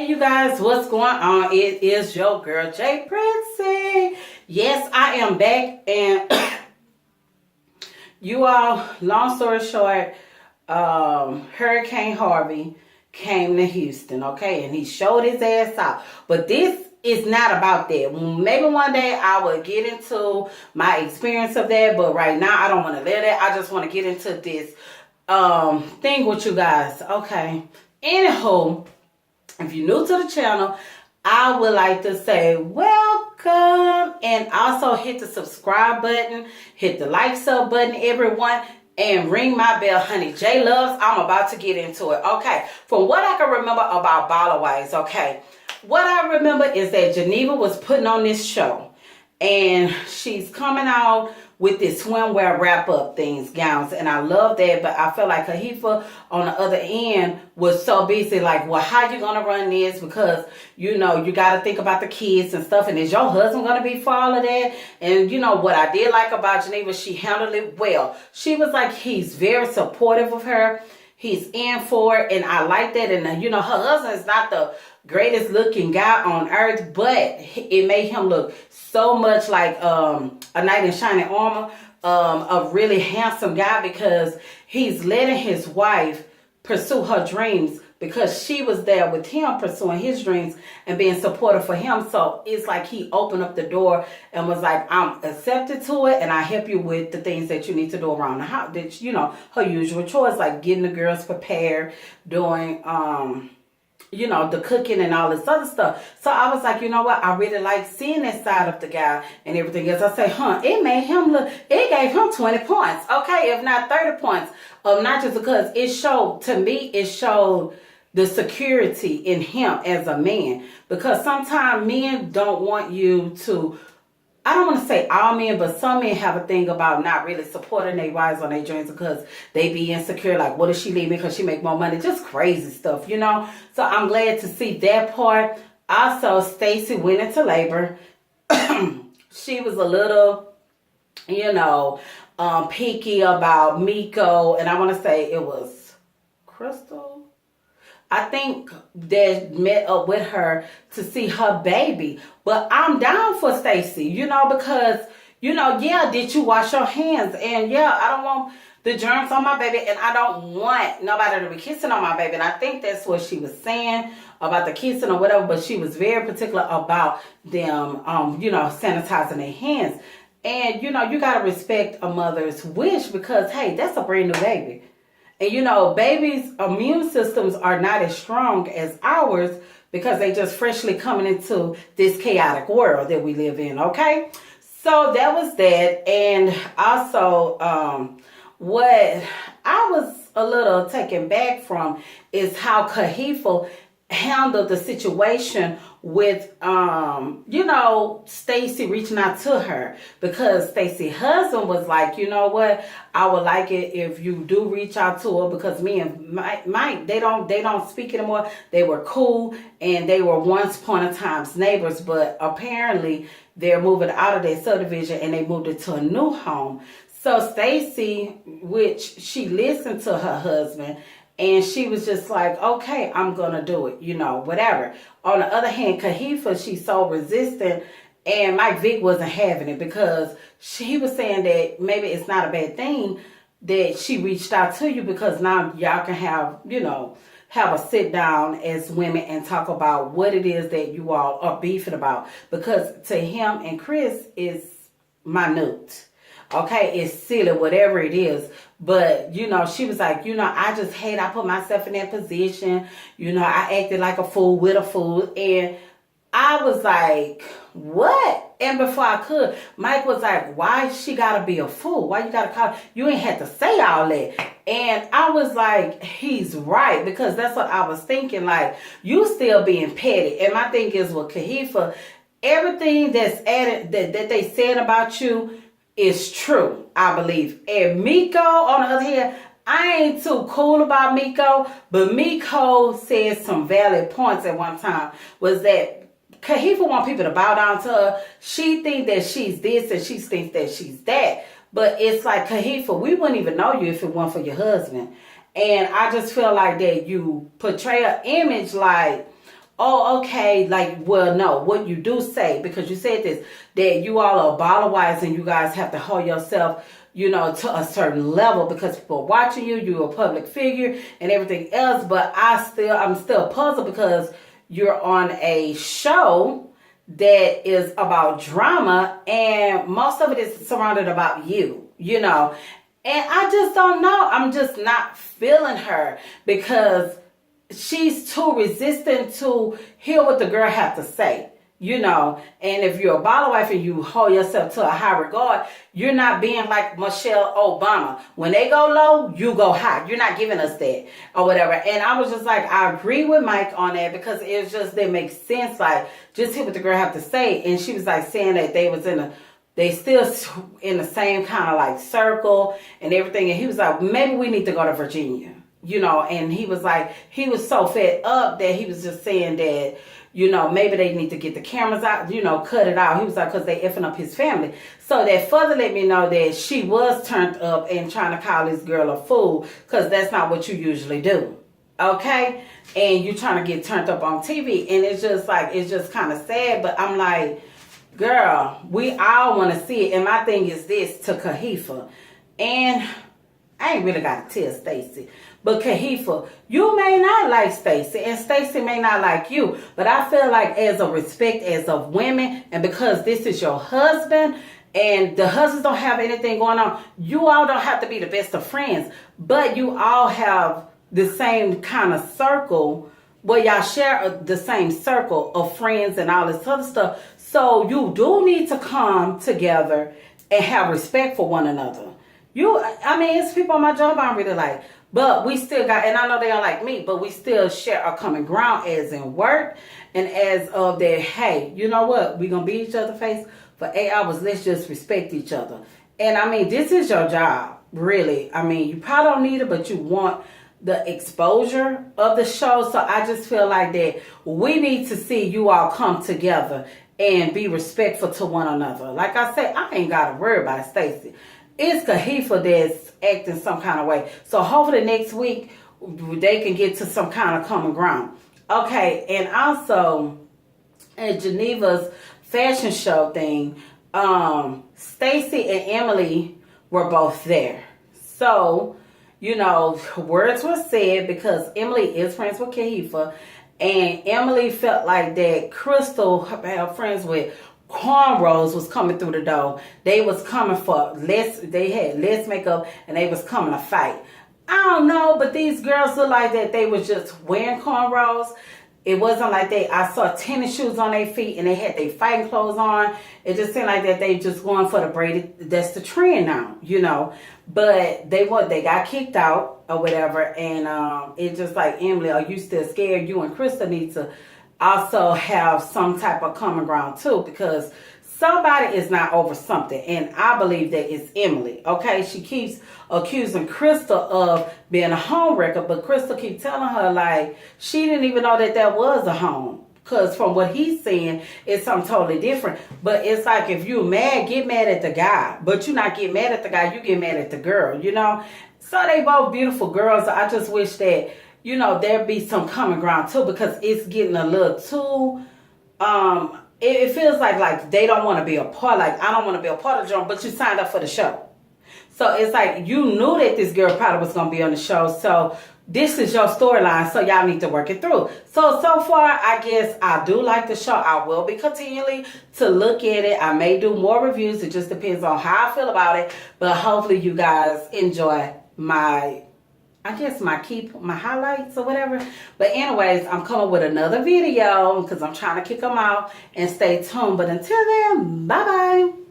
Hey you guys, what's going on? It is your girl J Princey. Yes, I am back, and you all, long story short, Hurricane Harvey came to Houston, okay, and he showed his ass out. But this is not about that. Maybe one day I will get into my experience of that, but right now I don't want to let it. I just want to get into this thing with you guys, okay? Anywho, if you're new to the channel, I would like to say welcome, and also hit the subscribe button, hit the like sub button, everyone, and ring my bell, honey. J Loves, I'm about to get into it. Okay, from what I can remember about Bala Wives, okay, what I remember is that Geneva was putting on this show, and she's coming out with this swimwear wrap-up things, gowns, and I love that, but I feel like Kahifa on the other end was so busy, like, well, how you gonna run this? Because, you know, you gotta think about the kids and stuff, and is your husband gonna be for all of that? And, you know, what I did like about Geneva, she handled it well. She was like, he's very supportive of her. He's in for it, and I like that. And, you know, her husband is not the greatest looking guy on earth, but it made him look so much like a knight in shining armor, a really handsome guy, because he's letting his wife pursue her dreams, because she was there with him pursuing his dreams and being supportive for him. So it's like he opened up the door and was like, I'm accepted to it, and I help you with the things that you need to do around the house, that, you know, her usual chores, like getting the girls prepared, doing you know, the cooking and all this other stuff. So I was like, you know what? I really like seeing that side of the guy and everything else. I say, it made him look, it gave him 20 points, okay, if not 30 points. Not just because it showed, to me, it showed the security in him as a man. Because sometimes men don't want you to, I don't want to say all men, but some men have a thing about not really supporting their wives on their dreams because they be insecure. Like, what if she leave me because she make more money? Just crazy stuff, you know? So I'm glad to see that part. Also, Stacey went into labor. She was a little, you know, picky about Miko. And I want to say it was Crystal. I think that met up with her to see her baby. But I'm down for Stacey, you know, because, you know, yeah, did you wash your hands? And yeah, I don't want the germs on my baby, and I don't want nobody to be kissing on my baby. And I think that's what she was saying about the kissing or whatever, but she was very particular about them, you know, sanitizing their hands. And, you know, you got to respect a mother's wish, because, hey, that's a brand new baby. And, you know, babies' immune systems are not as strong as ours because they just freshly coming into this chaotic world that we live in, okay? So that was that. And also, what I was a little taken back from is how Kahifa handled the situation with, you know, Stacey reaching out to her, because Stacey's husband was like, you know what, I would like it if you do reach out to her, because me and Mike, they don't speak anymore. They were cool, and they were once upon a time neighbors, but apparently they're moving out of their subdivision and they moved into a new home. So Stacey, which she listened to her husband, and she was just like, okay, I'm going to do it, you know, whatever. On the other hand, Kahifa, she's so resistant, and Mike Vick wasn't having it, because he was saying that maybe it's not a bad thing that she reached out to you, because now y'all can have, you know, have a sit down as women and talk about what it is that you all are beefing about. Because to him and Chris, is minute. Okay, it's silly, whatever it is. But, you know, she was like, you know, I just hate I put myself in that position. You know, I acted like a fool with a fool. And I was like, what? And before I could, Mike was like, why she got to be a fool? Why you got to call? You ain't had to say all that. And I was like, he's right. Because that's what I was thinking. Like, you still being petty. And my thing is with Kahifa, everything that's added, that they said about you, is true, I believe. And Miko, on the other hand, I ain't too cool about Miko, but Miko said some valid points at one time, was that Kahifa want people to bow down to her. She think that she's this and she thinks that she's that. But it's like, Kahifa, we wouldn't even know you if it weren't for your husband. And I just feel like that you portray an image like, oh, okay, like, well, no, what you do say, because you said this, that you all are bottle wise and you guys have to hold yourself, to a certain level because people are watching you, you're a public figure and everything else. But I'm still puzzled because you're on a show that is about drama and most of it is surrounded about you. And I just don't know. I'm just not feeling her because she's too resistant to hear what the girl have to say. And if you're a bottle wife and you hold yourself to a high regard, you're not being like Michelle Obama. When they go low, you go high. You're not giving us that or whatever. And I was just like, I agree with Mike on that because it just didn't make sense. Like, just hear what the girl have to say. And she was like saying that they still in the same kind of like circle and everything. And he was like, maybe we need to go to Virginia, and he was like, he was so fed up that he was just saying that, maybe they need to get the cameras out, cut it out. He was like, because they effing up his family. So that further let me know that she was turned up and trying to call this girl a fool because that's not what you usually do. Okay? And you're trying to get turned up on TV. And it's just kind of sad. But I'm like, girl, we all want to see it. And my thing is this to Kehipha. And I ain't really got to tell Stacey. But Kehipha, you may not like Stacey. And Stacey may not like you. But I feel like as a respect as of women. And because this is your husband. And the husbands don't have anything going on. You all don't have to be the best of friends. But you all have the same kind of circle. Well, y'all share the same circle of friends and all this other stuff. So you do need to come together and have respect for one another. It's people on my job I don't really like. But we still got, and I know they don't like me, but we still share a common ground as in work and as of that, hey, you know what? We're going to beat each other face for 8 hours. Let's just respect each other. And this is your job, really. You probably don't need it, but you want the exposure of the show. So I just feel like that we need to see you all come together and be respectful to one another. Like I said, I ain't got to worry about Stacey. It's Kehipha that's acting some kind of way. So hopefully next week they can get to some kind of common ground. Okay, and also at Geneva's fashion show thing, Stacey and Emily were both there. So, words were said because Emily is friends with Kehipha. And Emily felt like that Crystal, her friends with cornrows, was coming through the door. They was coming for they had less makeup and they was coming to fight. I don't know, but these girls look like that they was just wearing cornrows. It wasn't like I saw tennis shoes on their feet and they had their fighting clothes on. It just seemed like that they just going for the braided. That's the trend now, But they got kicked out or whatever. And it's just like, Emily, are you still scared? You and Krista need to also have some type of common ground too, because somebody is not over something. And I believe that it's Emily. Okay, she keeps accusing Krista of being a home wrecker, but Krista keeps telling her like she didn't even know that was a home. Because from what he's saying, it's something totally different. But it's like if you're mad, get mad at the guy. But you not get mad at the guy, you get mad at the girl, So they both beautiful girls. I just wish that, there be some common ground too, because it's getting a little too, it feels like they don't want to be a part. Like, I don't want to be a part of the joint, but you signed up for the show. So it's like you knew that this girl probably was going to be on the show. So this is your storyline, so y'all need to work it through. So far, I guess I do like the show. I will be continually to look at it. I may do more reviews. It just depends on how I feel about it. But hopefully you guys enjoy my highlights or whatever. But anyways, I'm coming with another video because I'm trying to kick them out. And stay tuned. But until then, bye-bye.